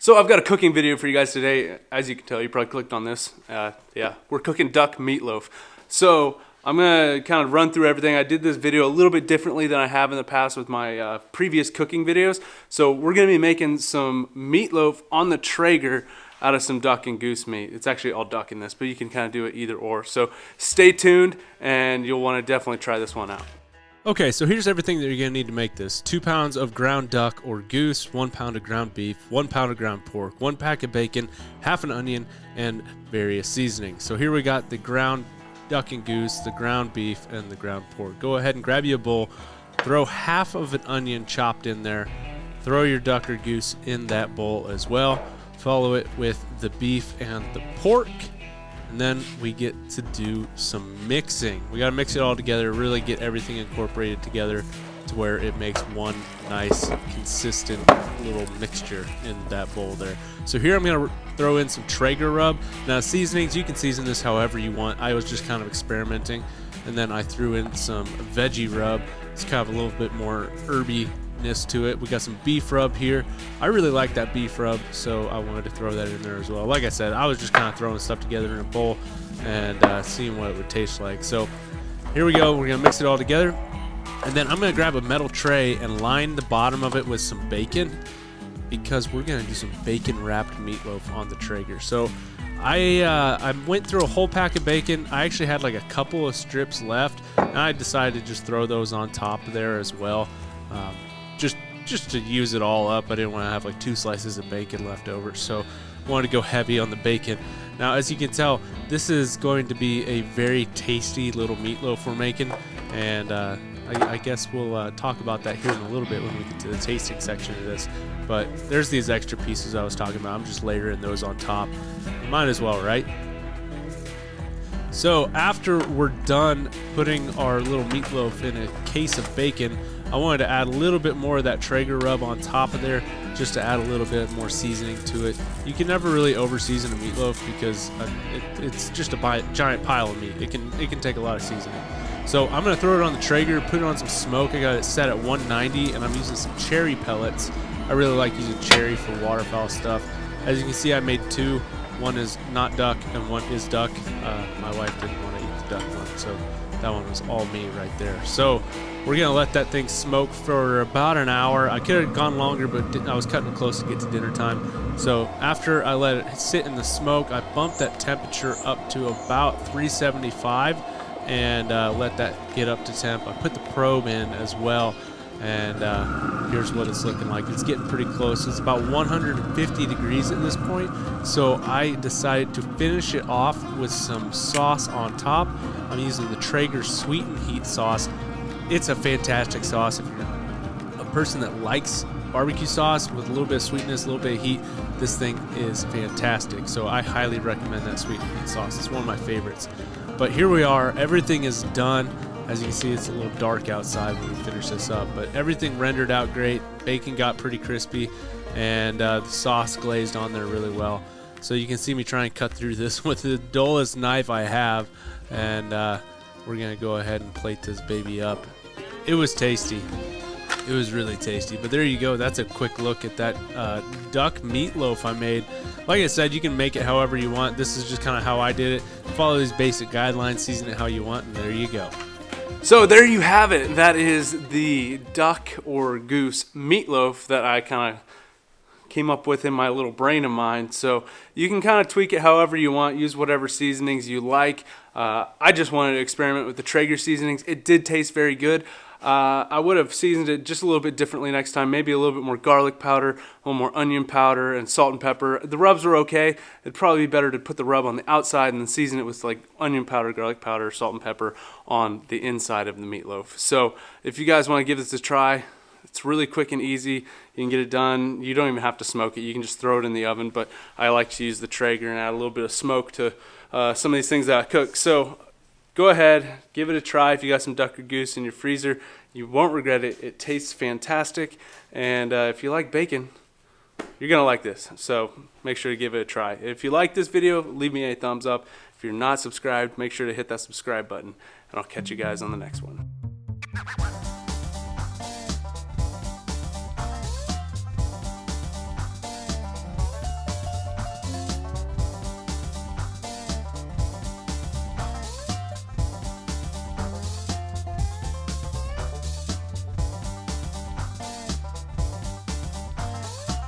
So I've got a cooking video for you guys today. As you can tell, you probably clicked on this. Yeah, we're cooking duck meatloaf. So I'm gonna kind of run through everything. I did this video a little bit differently than I have in the past with my previous cooking videos. So we're gonna be making some meatloaf on the Traeger out of some duck and goose meat. It's actually all duck in this, but you can kind of do it either or. So stay tuned and you'll wanna definitely try this one out. Okay, so here's everything that you're going to need to make this. 2 pounds of ground duck or goose, 1 pound of ground beef, 1 pound of ground pork, 1 pack of bacon, half an onion, and various seasonings. So here we got the ground duck and goose, the ground beef, and the ground pork. Go ahead and grab you a bowl, throw half of an onion chopped in there, throw your duck or goose in that bowl as well, follow it with the beef and the pork, and then we get to do some mixing. We got to mix it all together, really get everything incorporated together to where it makes one nice, consistent little mixture in that bowl there. So here I'm going to throw in some Traeger rub. Now seasonings, you can season this however you want. I was just kind of experimenting. And then I threw in some veggie rub. It's kind of a little bit more herby to it. We got some beef rub here. I really like that beef rub, so I wanted to throw that in there as well. Like I said, I was just kind of throwing stuff together in a bowl and seeing what it would taste like. So here we go. We're gonna mix it all together, and then I'm gonna grab a metal tray and line the bottom of it with some bacon, because we're gonna do some bacon wrapped meatloaf on the Traeger. So I went through a whole pack of bacon. I actually had like a couple of strips left, and I decided to just throw those on top there as well. Just to use it all up. I didn't want to have like 2 slices of bacon left over, so I wanted to go heavy on the bacon. Now, as you can tell, this is going to be a very tasty little meatloaf we're making, and I guess we'll talk about that here in a little bit when we get to the tasting section of this. But there's these extra pieces I was talking about. I'm just layering those on top. Might as well, right? So after we're done putting our little meatloaf in a case of bacon, I wanted to add a little bit more of that Traeger rub on top of there, just to add a little bit more seasoning to it. You can never really over season a meatloaf because it's just a giant pile of meat. It can take a lot of seasoning. So I'm gonna throw it on the Traeger, put it on some smoke. I got it set at 190, and I'm using some cherry pellets. I really like using cherry for waterfowl stuff. As you can see, I made 2. One is not duck and one is duck. My wife didn't want to eat the duck one, so that one was all me right there. So we're gonna let that thing smoke for about an hour. I could have gone longer, but I was cutting it close to get to dinner time. So after I let it sit in the smoke, I bumped that temperature up to about 375 and let that get up to temp. I put the probe in as well, and here's what it's looking like. It's getting pretty close. It's about 150 degrees at this point, so I decided to finish it off with some sauce on top. I'm using the Traeger Sweet and Heat sauce. It's a fantastic sauce. If you're a person that likes barbecue sauce with a little bit of sweetness, a little bit of heat, this thing is fantastic. So I highly recommend that Sweet and Heat sauce. It's one of my favorites. But here we are. Everything is done. As you can see, it's a little dark outside when we finish this up, but everything rendered out great. Bacon got pretty crispy, and the sauce glazed on there really well. So you can see me try and cut through this with the dullest knife I have, and we're gonna go ahead and plate this baby up. It was tasty. It was really tasty. But there you go. That's a quick look at that duck meatloaf I made. Like I said, you can make it however you want. This is just kind of how I did it. Follow these basic guidelines, season it how you want, and there you go. So there you have it. That is the duck or goose meatloaf that I kind of came up with in my little brain of mine. So you can kind of tweak it however you want, use whatever seasonings you like. I just wanted to experiment with the Traeger seasonings. It did taste very good. I would have seasoned it just a little bit differently next time, maybe a little bit more garlic powder, a little more onion powder, and salt and pepper. The rubs were okay. It'd probably be better to put the rub on the outside and then season it with like onion powder, garlic powder, salt and pepper on the inside of the meatloaf. So if you guys want to give this a try, it's really quick and easy. You can get it done. You don't even have to smoke it. You can just throw it in the oven, but I like to use the Traeger and add a little bit of smoke to some of these things that I cook. So go ahead, give it a try. If you got some duck or goose in your freezer, you won't regret it. It tastes fantastic, and if you like bacon, you're gonna like this. So make sure to give it a try. If you like this video, leave me a thumbs up. If you're not subscribed, make sure to hit that subscribe button, and I'll catch you guys on the next one.